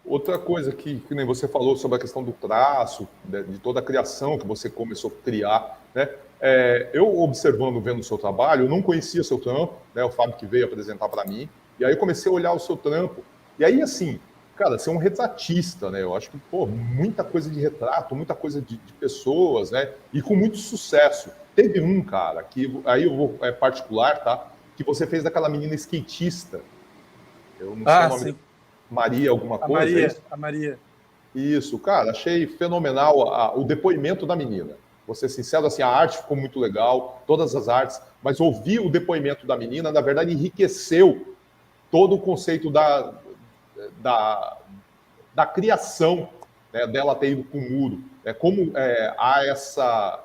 Outra coisa que nem você falou sobre a questão do traço, de toda a criação que você começou a criar, né? Eu observando, vendo o seu trabalho, eu não conhecia seu trampo, né? O Fábio que veio apresentar para mim, e aí eu comecei a olhar o seu trampo. E aí, assim, cara, você é um retratista, né? Eu acho que, pô, muita coisa de retrato, muita coisa de pessoas, né? E com muito sucesso. Teve um, cara, que aí eu vou, é particular, tá? Que você fez daquela menina skatista. Eu não sei o Ah, nome dela. sim. Maria alguma A coisa, é Maria, isso? a Maria. Isso, cara, achei fenomenal o depoimento da menina. Vou ser sincero, assim, a arte ficou muito legal, todas as artes, mas ouvir o depoimento da menina, na verdade, enriqueceu todo o conceito da, da criação, né, dela ter ido para o muro. Como há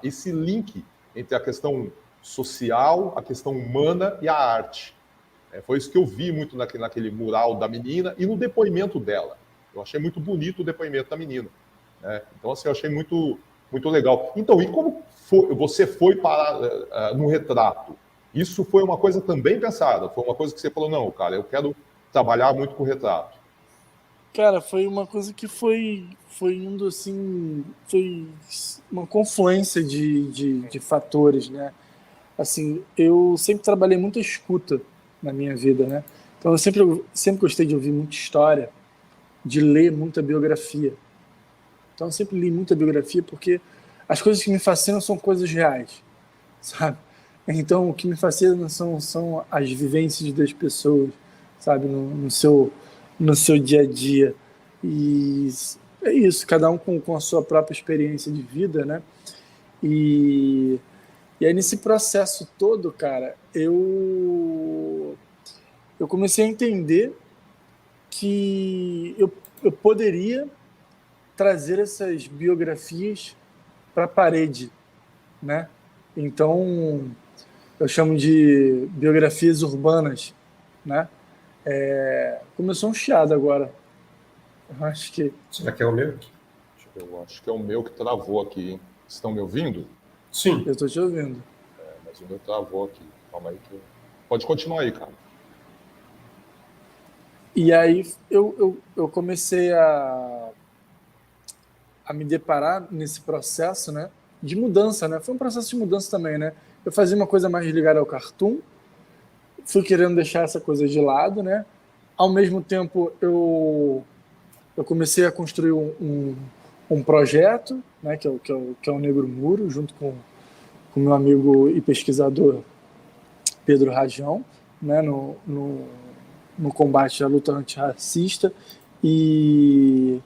esse link entre a questão social, a questão humana e a arte. Foi isso que eu vi muito naquele mural da menina e no depoimento dela. Eu achei muito bonito o depoimento da menina. Né? Então, assim, eu achei muito, muito legal. Então, e como você foi para no retrato? Isso foi uma coisa também pensada? Foi uma coisa que você falou, não, cara, eu quero trabalhar muito com retrato. Cara, foi uma coisa que foi indo assim, foi uma confluência de fatores, né? Assim, eu sempre trabalhei muita escuta na minha vida, né? Então eu sempre gostei de ouvir muita história, de ler muita biografia. Então eu sempre li muita biografia porque as coisas que me fascinam são coisas reais, sabe? Então o que me fascina são as vivências das pessoas, sabe? No seu dia a dia. E é isso, cada um com a sua própria experiência de vida, né? E, e aí nesse processo todo, cara, eu comecei a entender que eu poderia trazer essas biografias para a parede, né? Então, eu chamo de biografias urbanas, né? Começou um chiado agora. Eu acho que Será que é o meu? Eu acho que é o meu que travou aqui, hein? Estão me ouvindo? eu Sim. estou te ouvindo. Mas o meu travou aqui. Calma aí que. Pode continuar aí, cara. E aí eu comecei a me deparar nesse processo, né? De mudança, né? Foi um processo de mudança também, né? Eu fazia uma coisa mais ligada ao cartoon, fui querendo deixar essa coisa de lado, né? Ao mesmo tempo, eu comecei a construir um projeto, né, que é o Negro Muro, junto com meu amigo e pesquisador Pedro Rajão, né, no combate à luta antirracista e,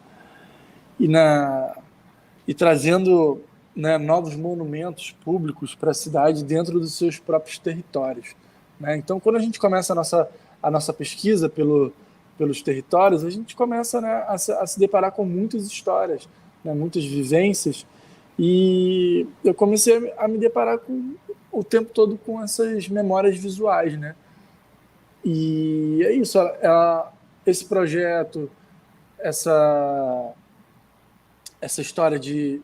e, na, e trazendo, né, novos monumentos públicos para a cidade dentro dos seus próprios territórios. Né? Então, quando a gente começa a nossa pesquisa pelos territórios, a gente começa, né, a se deparar com muitas histórias, né, muitas vivências, e eu comecei a me deparar o tempo todo com essas memórias visuais, né? E é isso, esse projeto, essa essa história de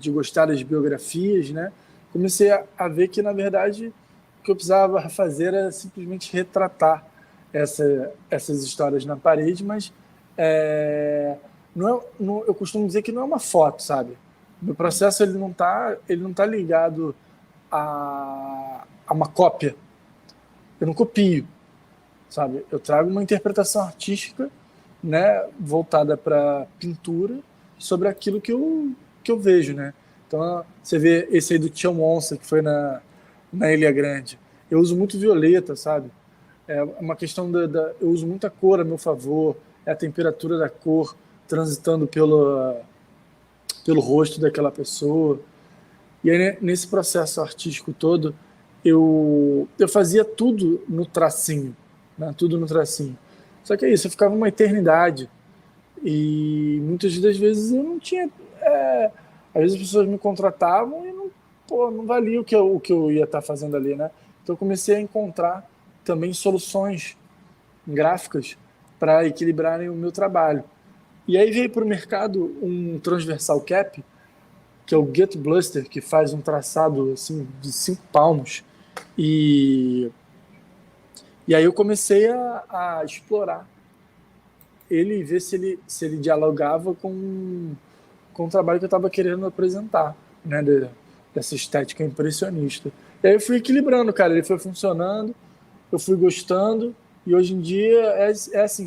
gostar das biografias, né? Comecei a ver que, na verdade, o que eu precisava fazer era simplesmente retratar essas histórias na parede, mas eu costumo dizer que não é uma foto, sabe? O processo ele não tá ligado a uma cópia. Eu não copio, sabe? Eu trago uma interpretação artística, né, voltada para pintura sobre aquilo que eu vejo, né? Então, você vê esse aí do Tião Onça, que foi na Ilha Grande. Eu uso muito violeta, sabe? É uma questão eu uso muita cor a meu favor, é a temperatura da cor transitando pelo rosto daquela pessoa. E aí, né, nesse processo artístico todo, eu fazia tudo no tracinho, né? Tudo no tracinho. Só que é isso, eu ficava uma eternidade e muitas das vezes eu não tinha. Às vezes as pessoas me contratavam e não valia o que eu ia estar fazendo ali, né? Então eu comecei a encontrar também soluções gráficas para equilibrarem o meu trabalho. E aí veio para o mercado um transversal cap, que é o Get Bluster, que faz um traçado assim, de 5 palmos. E aí eu comecei a explorar ele e ver se ele dialogava com o trabalho que eu estava querendo apresentar, né, dessa estética impressionista. E aí eu fui equilibrando, cara, ele foi funcionando, eu fui gostando, e hoje em dia é assim,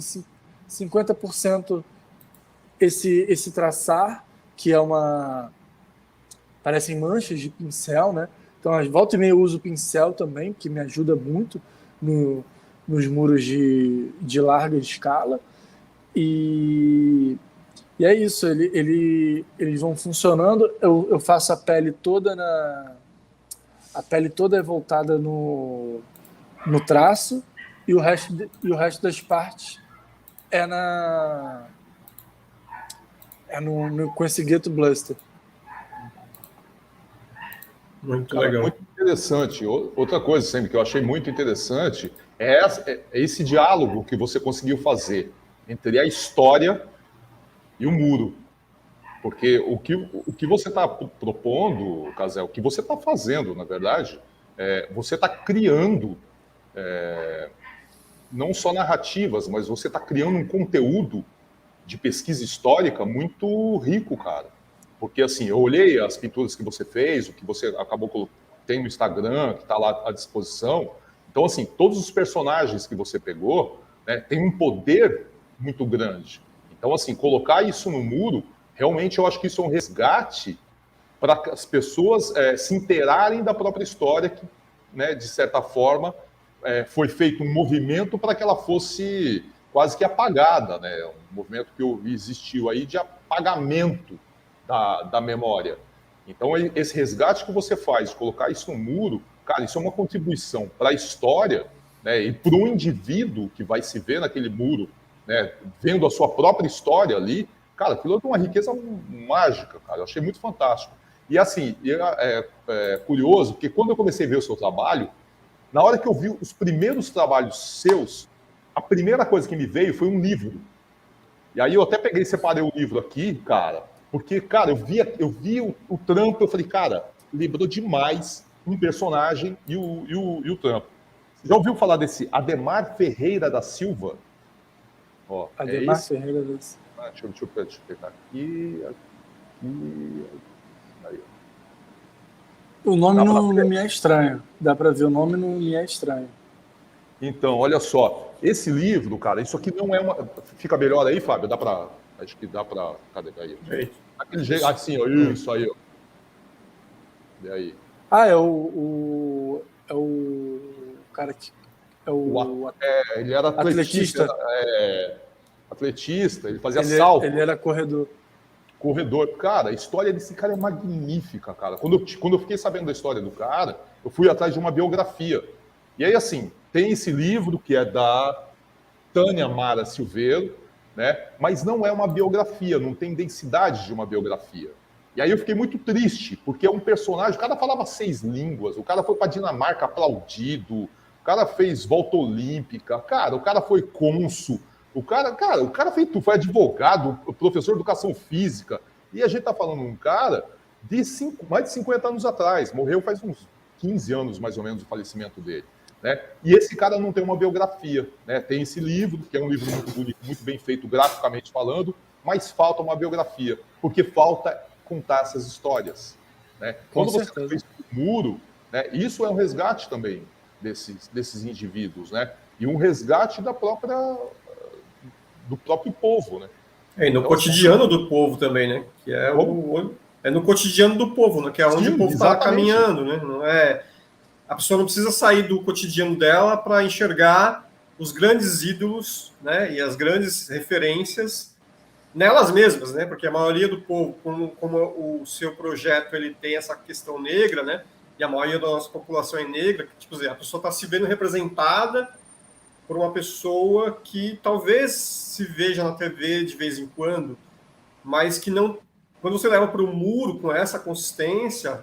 50% esse traçar, que é parecem manchas de pincel, né? Então, volta e meia eu uso pincel também, que me ajuda muito nos muros de larga escala. E é isso, eles vão funcionando. Eu faço a pele toda a pele toda é voltada no traço, e o resto das partes é com esse Ghetto Blaster. Muito Cara, legal. muito interessante. Outra coisa, sempre que eu achei muito interessante é esse diálogo que você conseguiu fazer entre a história e o muro. Porque o que você está propondo, Casel, o que você está fazendo, na verdade, você está criando não só narrativas, mas você está criando um conteúdo de pesquisa histórica muito rico, cara. Porque, assim, eu olhei as pinturas que você fez, o que você acabou tem no Instagram, que está lá à disposição. Então, assim, todos os personagens que você pegou, né, tem um poder muito grande. Então, assim, colocar isso no muro, realmente eu acho que isso é um resgate para as pessoas se inteirarem da própria história, que, né, de certa forma, foi feito um movimento para que ela fosse quase que apagada, né? Um movimento que existiu aí de apagamento da memória. Então, esse resgate que você faz, colocar isso no muro, cara, isso é uma contribuição para a história, né, e para o indivíduo que vai se ver naquele muro, né, vendo a sua própria história ali, cara, aquilo é uma riqueza mágica, cara, eu achei muito fantástico. E assim, é curioso, porque quando eu comecei a ver o seu trabalho, na hora que eu vi os primeiros trabalhos seus, a primeira coisa que me veio foi um livro. E aí eu até peguei e separei o livro aqui, cara, porque, cara, eu vi o trampo, eu falei, cara, lembrou demais um personagem e o trampo. Você já ouviu falar desse Ademar Ferreira da Silva? Ó, Ademar Ferreira da Silva. Deixa eu pegar aqui. Aí. O nome não me é estranho. Dá para ver, o nome não me é estranho. Então, olha só. Esse livro, cara, isso aqui não é uma... Fica melhor aí, Fábio? Dá para... Acho que dá para... Cadê? Aí. Aquele jeito, assim, ó, isso aí, ó. E aí? Ah, é o cara que... ele era atletista. Atletista, ele fazia salto. Ele era corredor. Cara, a história desse cara é magnífica, cara. Quando eu fiquei sabendo da história do cara, eu fui atrás de uma biografia. E aí, assim, tem esse livro que é da Tânia Mara Silveiro, né? Mas não é uma biografia, não tem densidade de uma biografia. E aí eu fiquei muito triste, porque é um personagem, o cara falava 6 línguas, o cara foi para Dinamarca aplaudido, o cara fez volta olímpica, cara, o cara foi cônsul, o cara foi advogado, professor de educação física, e a gente tá falando de um cara de mais de 50 anos atrás, morreu faz uns 15 anos mais ou menos o falecimento dele. Né? E esse cara não tem uma biografia, né? Tem esse livro, que é um livro muito bonito, muito bem feito graficamente falando, mas falta uma biografia, porque falta contar essas histórias. Né? Quando você fez o muro, né, isso é um resgate também desses indivíduos, né? E um resgate do próprio povo. Né? E no cotidiano do povo também, né? Que é no cotidiano do povo, né? Que é onde o povo está caminhando, né? Não é... A pessoa não precisa sair do cotidiano dela para enxergar os grandes ídolos, né, e as grandes referências nelas mesmas, né, porque a maioria do povo, como o seu projeto ele tem essa questão negra, né, e a maioria da nossa população é negra, tipo, a pessoa está se vendo representada por uma pessoa que talvez se veja na TV de vez em quando, mas que não... Quando você leva para o muro com essa consistência,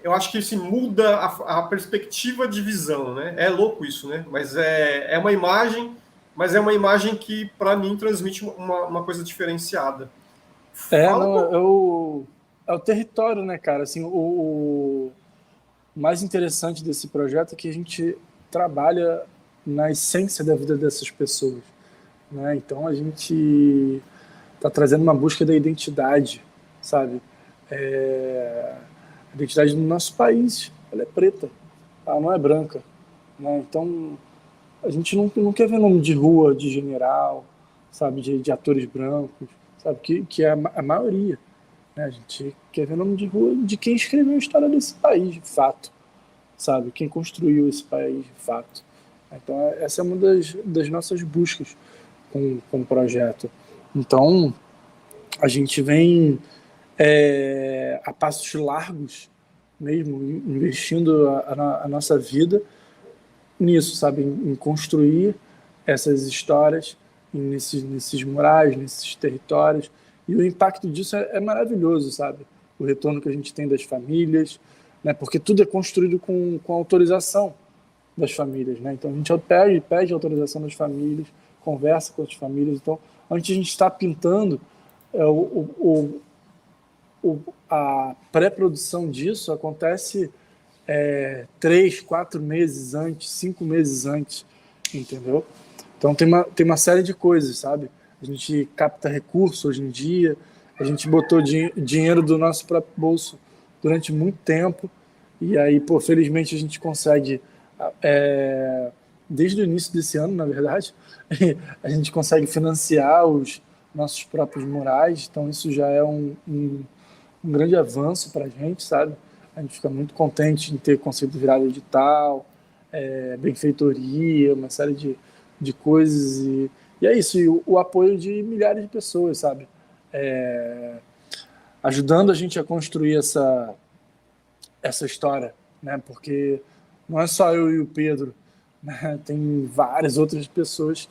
eu acho que isso muda a perspectiva de visão, né? É louco isso, né? Mas é uma imagem, mas é uma imagem que, para mim, transmite uma coisa diferenciada. É o território, né, cara? Assim, o mais interessante desse projeto é que a gente trabalha na essência da vida dessas pessoas. né? Então a gente está trazendo uma busca da identidade, sabe? A identidade do nosso país, ela é preta, ela não é branca, né? Então a gente não quer ver nome de rua, de general, sabe? De atores brancos, sabe? Que é a maioria, né? A gente quer ver nome de rua de quem escreveu a história desse país, de fato, sabe? Quem construiu esse país, de fato. Então essa é uma das nossas buscas com o projeto. Então a gente vem a passos largos mesmo, investindo a nossa vida nisso, sabe? Em construir essas histórias nesses murais, nesses territórios. E o impacto disso é maravilhoso, sabe? O retorno que a gente tem das famílias, né? Porque tudo é construído com autorização das famílias, né? Então a gente pede autorização das famílias, conversa com as famílias. Então, antes a gente está pintando, a pré-produção disso acontece 3, 4 meses antes, 5 meses antes, entendeu? Então tem uma série de coisas, sabe? A gente capta recursos hoje em dia, a gente botou dinheiro do nosso próprio bolso durante muito tempo, e aí, felizmente a gente consegue, desde o início desse ano, na verdade, a gente consegue financiar os nossos próprios murais, então isso já é um grande avanço para a gente, sabe? A gente fica muito contente em ter conseguido virar edital, benfeitoria, uma série de coisas, e é isso, e o apoio de milhares de pessoas, sabe? Ajudando a gente a construir essa história, né? Porque não é só eu e o Pedro, né? Tem várias outras pessoas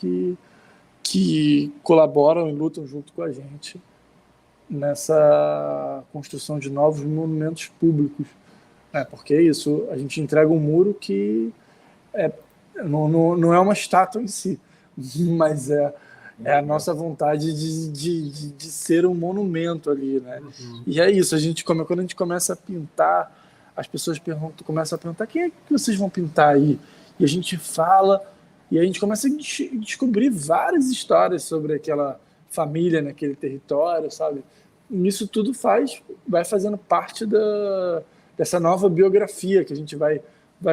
que colaboram e lutam junto com a gente nessa construção de novos monumentos públicos, né? Porque é isso, a gente entrega um muro que não é uma estátua em si, mas é a nossa vontade de ser um monumento ali, né? Uhum. E é isso, quando a gente começa a pintar, as pessoas começam a perguntar: quem é que vocês vão pintar aí? E a gente fala, e a gente começa a descobrir várias histórias sobre aquela família naquele território, sabe? E isso tudo vai fazendo parte dessa nova biografia que a gente vai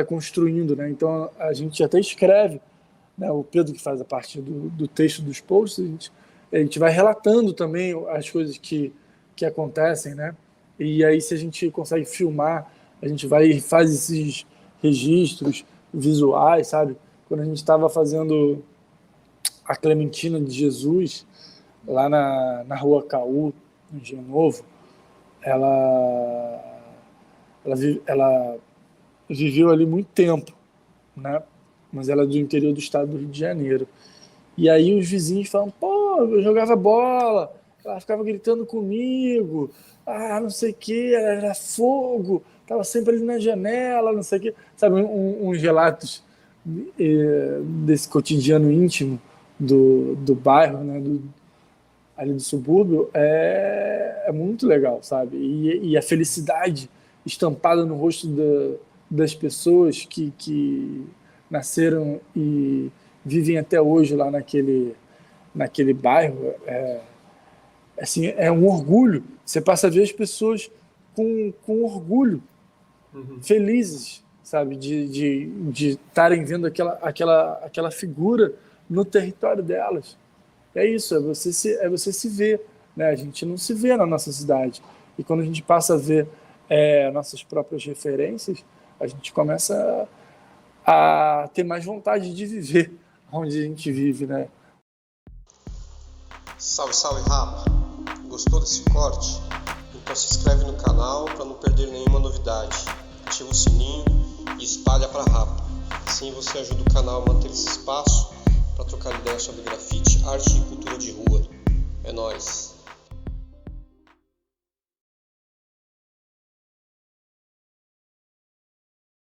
construindo, né? Então a gente até escreve, né? O Pedro, que faz a parte do texto dos posts, a gente vai relatando também as coisas que acontecem, né? E aí, se a gente consegue filmar, a gente vai e faz esses registros visuais, sabe? Quando a gente estava fazendo a Clementina de Jesus, lá na Rua Caú, no Engenho Novo, ela viveu ali muito tempo, né? Mas ela é do interior do estado do Rio de Janeiro. E aí os vizinhos falam: pô, eu jogava bola, ela ficava gritando comigo, não sei o que, ela era fogo, estava sempre ali na janela, não sei o que. Sabe, uns relatos desse cotidiano íntimo do bairro, né, ali do subúrbio, é muito legal, sabe? E a felicidade estampada no rosto das pessoas que nasceram e vivem até hoje lá naquele bairro, assim, é um orgulho. Você passa a ver as pessoas com orgulho, felizes, sabe, de estarem vendo aquela figura no território delas. É isso, é você se ver, né? A gente não se vê na nossa cidade. E quando a gente passa a ver nossas próprias referências, a gente começa a ter mais vontade de viver onde a gente vive, né? Salve, salve, rapa! Gostou desse corte? Então se inscreve no canal para não perder nenhuma novidade. Ativa o sininho e espalha para rapa. Assim você ajuda o canal a manter esse espaço para trocar ideias sobre grafite, arte e cultura de rua. É nóis!